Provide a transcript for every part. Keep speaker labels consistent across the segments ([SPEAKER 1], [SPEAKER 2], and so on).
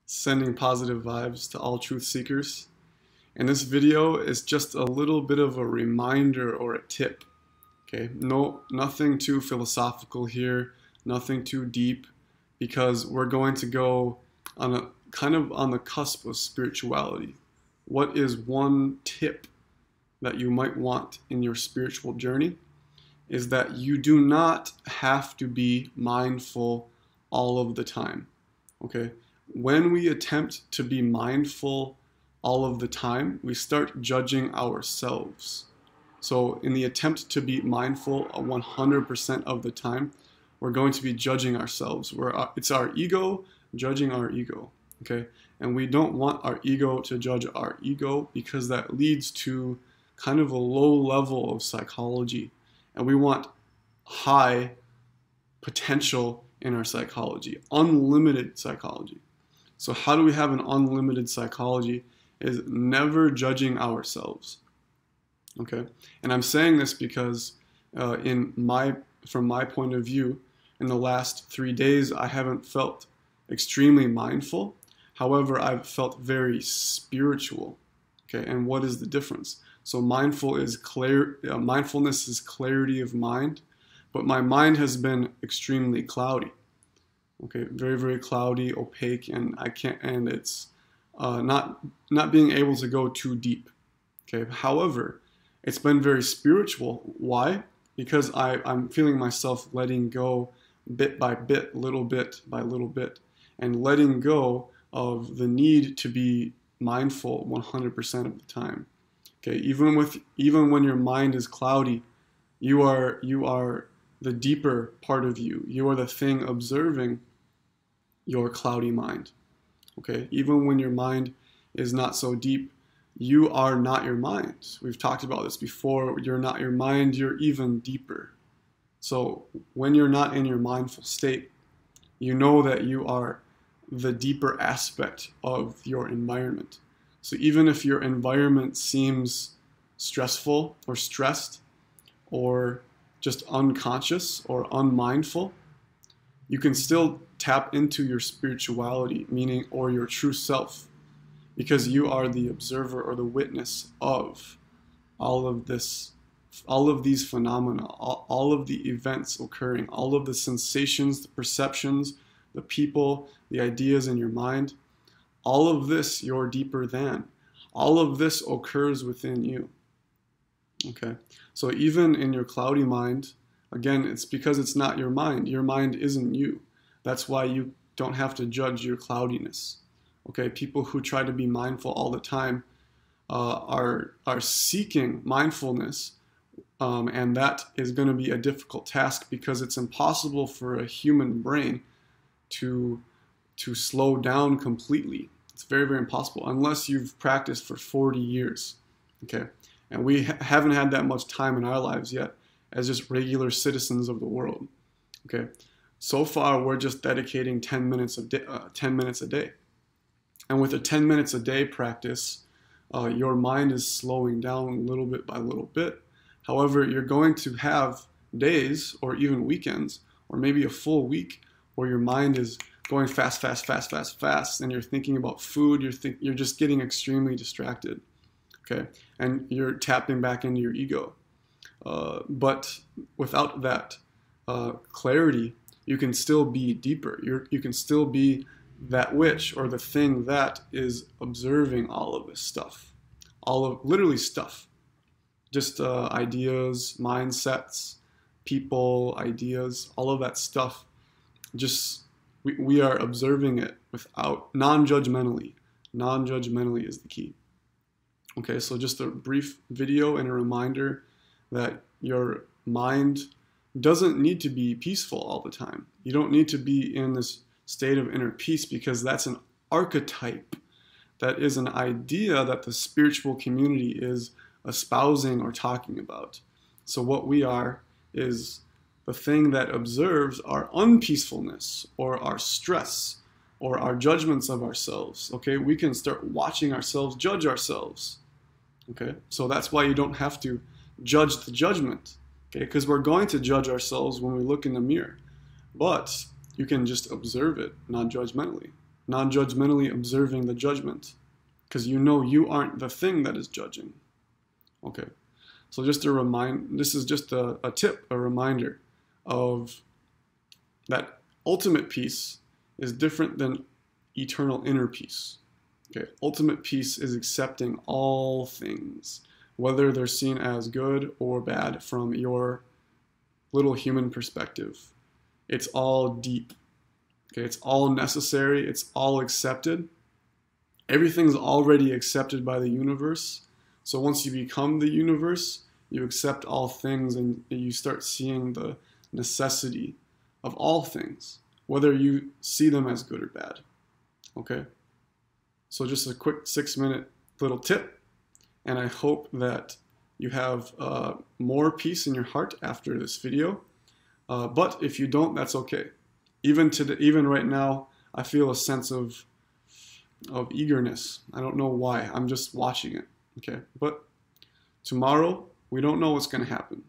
[SPEAKER 1] sending positive vibes to all truth seekers. And this video is just a little bit of a reminder or a tip. Okay, nothing too philosophical here, nothing too deep, because we're going to go on a kind of on the cusp of spirituality. What is one tip that you might want in your spiritual journey? Is that you do not have to be mindful all of the time. Okay, when we attempt to be mindful all of the time, we start judging ourselves. So in the attempt to be mindful 100% of the time, we're going to be judging ourselves. It's our ego judging our ego, okay? And we don't want our ego to judge our ego, because that leads to kind of a low level of psychology. And we want high potential in our psychology, unlimited psychology. So how do we have an unlimited psychology? Is never judging ourselves. Okay, and I'm saying this because from my point of view, in the last 3 days, I haven't felt extremely mindful. However, I've felt very spiritual. Okay, and what is the difference? So mindfulness is clarity of mind, but my mind has been extremely cloudy. Okay, very, very cloudy, opaque, and it's not being able to go too deep. Okay, however, it's been very spiritual. Why? Because I'm feeling myself letting go bit by bit, little bit by little bit, and letting go of the need to be mindful 100% of the time. Okay, even when your mind is cloudy, you are the deeper part of you. You are the thing observing your cloudy mind. Okay, even when your mind is not so deep, you are not your mind. We've talked about this before. You're not your mind, you're even deeper. So when you're not in your mindful state, you know that you are the deeper aspect of your environment. So even if your environment seems stressful or stressed or just unconscious or unmindful, you can still tap into your spirituality, meaning, or your true self, because you are the observer or the witness of all of this, all of these phenomena, all of the events occurring, all of the sensations, the perceptions, the people, the ideas in your mind. All of this you're deeper than. All of this occurs within you. Okay, so even in your cloudy mind, again, it's because it's not your mind. Your mind isn't you. That's why you don't have to judge your cloudiness. Okay, people who try to be mindful all the time are seeking mindfulness, and that is going to be a difficult task, because it's impossible for a human brain to slow down completely. It's very, very impossible unless you've practiced for 40 years. Okay, and we haven't had that much time in our lives yet as just regular citizens of the world. Okay, so far we're just dedicating 10 minutes a day. And with a 10 minutes a day practice, your mind is slowing down little bit by little bit. However, you're going to have days or even weekends or maybe a full week where your mind is going fast, fast, fast, fast, fast, and you're thinking about food, you're just getting extremely distracted. Okay, and you're tapping back into your ego. But without that clarity, you can still be deeper. You can still be that which, or the thing that is observing all of this stuff. Literally stuff. Just ideas, mindsets, people, ideas, all of that stuff. Just, we are observing it without, non-judgmentally. Non-judgmentally is the key. Okay, so just a brief video and a reminder that your mind doesn't need to be peaceful all the time. You don't need to be in this state of inner peace, because that's an archetype. That is an idea that the spiritual community is espousing or talking about. So what we are is the thing that observes our unpeacefulness or our stress or our judgments of ourselves. Okay, we can start watching ourselves judge ourselves. Okay, so that's why you don't have to judge the judgment. Okay, because we're going to judge ourselves when we look in the mirror. But you can just observe it non-judgmentally. non-judgmentally observing the judgment, because you know you aren't the thing that is judging. Okay, so just this is just a tip, a reminder of that ultimate peace is different than eternal inner peace. Okay, ultimate peace is accepting all things, whether they're seen as good or bad from your little human perspective. It's all deep. Okay, it's all necessary. It's all accepted. Everything's already accepted by the universe. So once you become the universe, you accept all things and you start seeing the necessity of all things, whether you see them as good or bad. Okay? So just a quick 6-minute little tip, and I hope that you have more peace in your heart after this video. But if you don't, that's okay. Even right now, I feel a sense of eagerness. I don't know why. I'm just watching it. Okay, but tomorrow we don't know what's going to happen.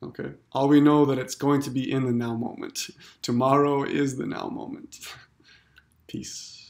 [SPEAKER 1] Okay, all we know that it's going to be in the now moment. Tomorrow is the now moment. Peace.